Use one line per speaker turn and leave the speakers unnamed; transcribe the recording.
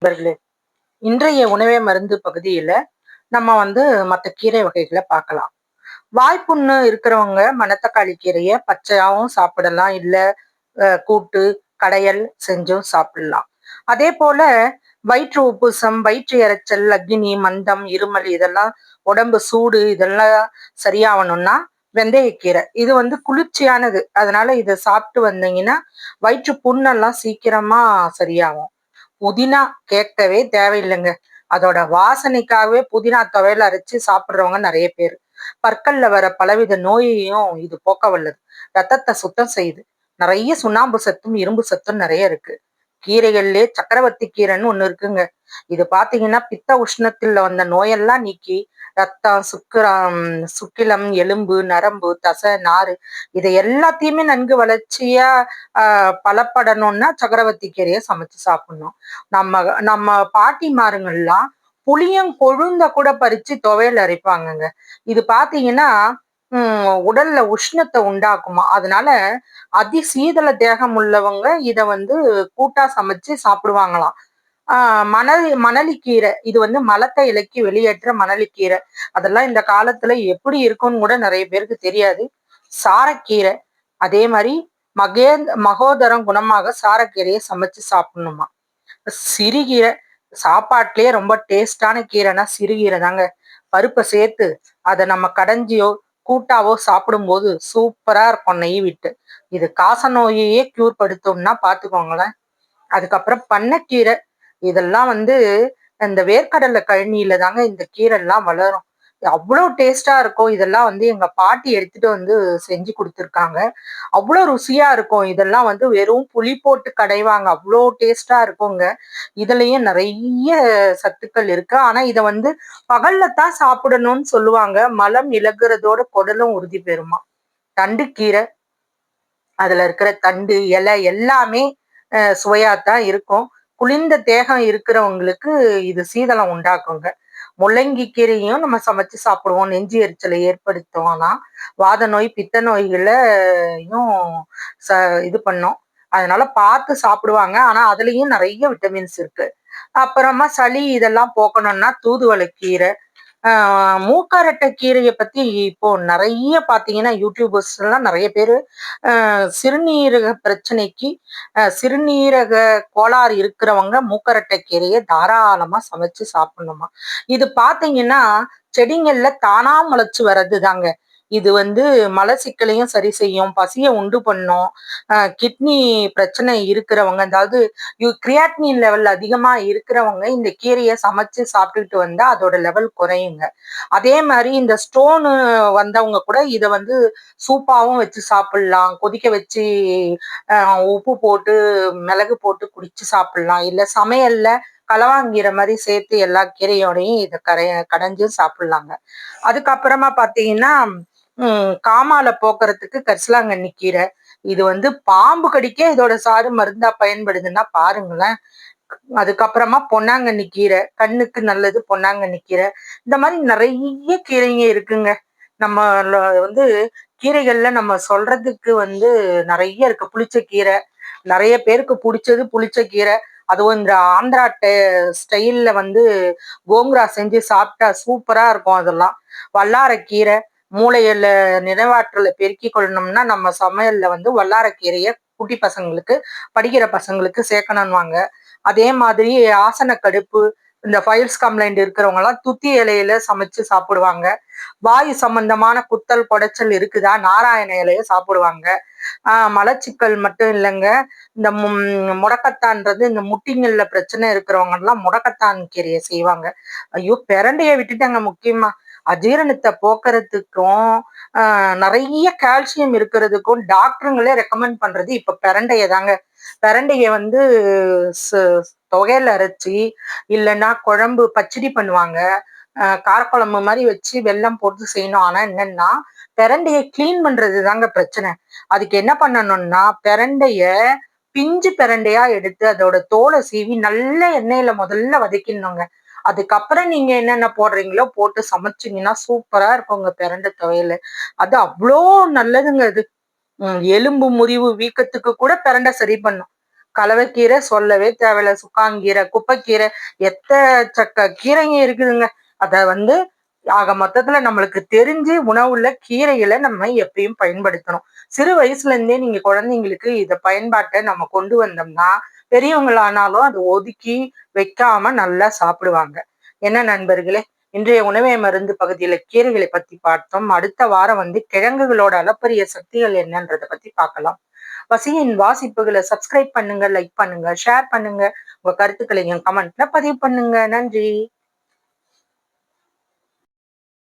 நண்பர்களே, இன்றைய உணவே மருந்து பகுதியில நம்ம மத்த கீரை வகைகளை பார்க்கலாம். வாய்ப்புண்ணு இருக்கிறவங்க மணத்தக்காளி கீரைய பச்சையாவும் சாப்பிடலாம். இல்ல கூட்டு, கடையல் செஞ்சும் சாப்பிடலாம். அதே போல வயிற்று உப்புசம், வயிற்று எரிச்சல், அக்னி, மந்தம், இருமல் இதெல்லாம் உடம்பு சூடு இதெல்லாம் சரியாகணும்னா வெந்தயக்கீரை. இது குளிர்ச்சியானது. அதனால இத சாப்பிட்டு வந்தீங்கன்னா வயிற்று புண்ணெல்லாம் சீக்கிரமா சரியாகும். புதினா கேட்கவே தேவையில்லைங்க. அதோட வாசனைக்காகவே புதினா துவையல் அரைச்சு சாப்பிடுறவங்க நிறைய பேர். பற்கள்ல வர பலவித நோயையும் இது போக்க வல்லது. ரத்தத்தை சுத்தம் செய்யுது. நிறைய சுண்ணாம்பு சத்தும் இரும்பு சத்தும் நிறைய இருக்கு. கீரைகள்லயே சக்கரவர்த்தி கீரைன்னு ஒண்ணு இருக்குங்க. இது பாத்தீங்கன்னா பித்த உஷ்ணத்துல வந்த நோயெல்லாம் நீக்கி ரத்தம், சுக்கிலம், எலும்பு, நரம்பு, தசை, நாறு இதை எல்லாத்தையுமே நன்கு வளர்ச்சியா பலப்படணும்னா சக்கரவர்த்தி கீரையை சமைச்சு சாப்பிடணும். நம்ம நம்ம பாட்டிமாருங்கள்லாம் புளியம் கொழுந்த கூட பறிச்சு துவையல் அரைப்பாங்கங்க. இது பாத்தீங்கன்னா உடல்ல உஷ்ணத்தை உண்டாக்குமா. அதனால அதிசீதள தேகம் உள்ளவங்க இத கூட்டா சமைச்சு சாப்பிடுவாங்களாம். மணலிக்கீரை இது மலத்தை இலக்கி வெளியேற்ற மணலிக்கீரை. அதெல்லாம் இந்த காலத்துல எப்படி இருக்கும்னு கூட நிறைய பேருக்கு தெரியாது. சாரக்கீரை அதே மாதிரி மகோதரம் குணமாக சாரக்கீரையை சமைச்சு சாப்பிடணுமா. சிறுகீரை சாப்பாட்டுலயே ரொம்ப டேஸ்டான கீரைனா சிறுகீரை தாங்க. பருப்பை சேர்த்து அதை நம்ம கடைஞ்சியோ கூட்டாவோ சாப்பிடும்போது சூப்பரா இருக்கும் நெய் விட்டு. இது காச நோயையே கியூர் படுத்தும்னா பாத்துக்கோங்களேன். அதுக்கப்புறம் பண்ணைக்கீரை. இதெல்லாம் இந்த வேர்க்கடலை கழனியில தாங்க இந்த கீரை எல்லாம் வளரும். அவ்வளோ டேஸ்டா இருக்கும். இதெல்லாம் எங்க பாட்டி எடுத்துட்டு செஞ்சு கொடுத்துருக்காங்க. அவ்வளோ ருசியா இருக்கும். இதெல்லாம் வெறும் புளி போட்டு கடைவாங்க. அவ்வளோ டேஸ்டா இருக்குங்க. இதுலயும் நிறைய சத்துக்கள் இருக்கு. ஆனா இத பகல்ல தான் சாப்பிடணும்னு சொல்லுவாங்க. மலம் இலகுறதோட குடலும் உறுதி பெறுமா. தண்டு கீரை அதுல இருக்கிற தண்டு இலை எல்லாமே சுவையாத்தான் இருக்கும். குளிர்ந்த தேகம் இருக்கிறவங்களுக்கு இது சீதளம் உண்டாக்குங்க. முள்ளங்கி கீரையும் நம்ம சமைச்சு சாப்பிடுவோம். நெஞ்சு எரிச்சலை ஏற்படுத்துவோம்னா வாத நோய், பித்த நோய்களையும் இது பண்ணோம். அதனால பார்த்து சாப்பிடுவாங்க. ஆனா அதுலயும் நிறைய விட்டமின்ஸ் இருக்கு. அப்புறமா சளி இதெல்லாம் போக்கணும்னா தூதுவளை கீரை. மூக்காரட்டை கீரையை பத்தி இப்போ நிறைய பாத்தீங்கன்னா யூடியூபர்ஸ் எல்லாம் நிறைய பேரு சிறுநீரக பிரச்சனைக்கு சிறுநீரக கோளாறு இருக்கிறவங்க மூக்கரட்டை கீரையை தாராளமா சமைச்சு சாப்பிடணுமா. இது பாத்தீங்கன்னா செடிங்கள்ல தானா முளைச்சு வர்றது தாங்க. இது மலச்சிக்கலையும் சரி செய்யும், பசியை உண்டு பண்ணும். கிட்னி பிரச்சனை இருக்கிறவங்க, அதாவது கிரியாட்டினின் லெவல் அதிகமா இருக்கிறவங்க இந்த கீரையை சமைச்சு சாப்பிட்டுட்டு வந்தா அதோட லெவல் குறையுங்க. அதே மாதிரி இந்த ஸ்டோனு வந்தவங்க கூட இதை சூப்பாவும் வச்சு சாப்பிடலாம். கொதிக்க வச்சு உப்பு போட்டு மிளகு போட்டு குடிச்சு சாப்பிடலாம். இல்ல சமையல்ல களவாங்கிற மாதிரி சேர்த்து எல்லா கீரையோடையும் இதை கடைஞ்சு சாப்பிடலாங்க. அதுக்கப்புறமா பாத்தீங்கன்னா காமால போக்குறதுக்கு கரிசலாங்கண்ணி கீரை. இது பாம்பு கடிக்க இதோட சாறு மருந்தா பயன்படுதுன்னா பாருங்களேன். அதுக்கப்புறமா பொன்னாங்கண்ணி கீரை, கண்ணுக்கு நல்லது பொன்னாங்கண்ணி கீரை. இந்த மாதிரி நிறைய கீரைங்க இருக்குங்க. நம்ம கீரைகள்ல நம்ம சொல்றதுக்கு நிறைய இருக்கு. புளிச்சக்கீரை நிறைய பேருக்கு பிடிச்சது புளிச்சக்கீரை. அதுவும் இந்த ஆந்திரா ஸ்டைல்ல கோங்குரா செஞ்சு சாப்பிட்டா சூப்பரா இருக்கும். அதெல்லாம் வல்லாரக்கீரை மூளையில நினைவாற்றலை பெருக்கி கொள்ளணும்னா நம்ம சமையல்ல வல்லாரக்கீரையை குட்டி பசங்களுக்கு படிக்கிற பசங்களுக்கு சேர்க்கணும்வாங்க. அதே மாதிரி ஆசன கடுப்பு, இந்த ஃபைல்ஸ் கம்ப்ளைண்ட் இருக்கிறவங்க எல்லாம் துத்தி இலையில சமைச்சு சாப்பிடுவாங்க. வாயு சம்பந்தமான குத்தல் குடைச்சல் இருக்குதா நாராயண இலைய சாப்பிடுவாங்க. மலச்சிக்கல் மட்டும் இல்லைங்க, இந்த முடக்கத்தான்றது இந்த முட்டிங்கள்ல பிரச்சனை இருக்கிறவங்க எல்லாம் முடக்கத்தான் கீரையை செய்வாங்க. ஐயோ பிரண்டைய விட்டுட்டாங்க. முக்கியமா அஜீரணத்தை போக்குறதுக்கும் நிறைய கால்சியம் இருக்கிறதுக்கும் டாக்டருங்களே ரெக்கமெண்ட் பண்றது இப்ப பிரண்டைய தாங்க. பிரண்டைய தொகையில அரைச்சி இல்லைன்னா குழம்பு பச்சடி பண்ணுவாங்க. காரக்குழம்பு மாதிரி வச்சு வெல்லம் போட்டு செய்யணும். ஆனா என்னன்னா பிரண்டைய கிளீன் பண்றது தாங்க பிரச்சனை. அதுக்கு என்ன பண்ணணும்னா பிரண்டைய பிஞ்சு பிரண்டையா எடுத்து அதோட தோலை சீவி நல்ல எண்ணெயில முதல்ல வதக்கிடணுங்க. அதுக்கப்புறம் நீங்க என்னென்ன போடுறீங்களோ போட்டு சமைச்சிங்கன்னா சூப்பரா இருக்குங்க பிரண்டை துவையல். அது அவ்வளோ நல்லதுங்க. அது எலும்பு முறிவு வீக்கத்துக்கு கூட பிரண்டை சரி பண்ணும். கலவைக்கீரை சொல்லவே தேவையில்ல. சுக்காங்கீரை, குப்பைக்கீரை, எத்தச்சக்க கீரைங்க இருக்குதுங்க. அத ஆக மொத்தத்துல நம்மளுக்கு தெரிஞ்சு உணவுல கீரைகளை நம்ம எப்பயும் பயன்படுத்தணும். சிறு வயசுல இருந்தே நீங்க குழந்தைங்களுக்கு இத பயன்பாட்டை நம்ம கொண்டு வந்தோம்னா, பெரியவங்களானாலும் அதை ஒதுக்கி வைக்காம நல்லா சாப்பிடுவாங்க. என்ன நண்பர்களே, இன்றைய உணவே மருந்து பகுதியில கீரைகளை பத்தி பார்த்தோம். அடுத்த வாரம் கிழங்குகளோட அளப்பரிய சக்திகள் என்னன்றத பத்தி பார்க்கலாம். பசியின் வாசிப்புகளை சப்ஸ்கிரைப் பண்ணுங்க, லைக் பண்ணுங்க, ஷேர் பண்ணுங்க. உங்க கருத்துக்களை என் கமெண்ட்ல பதிவு பண்ணுங்க. நன்றி.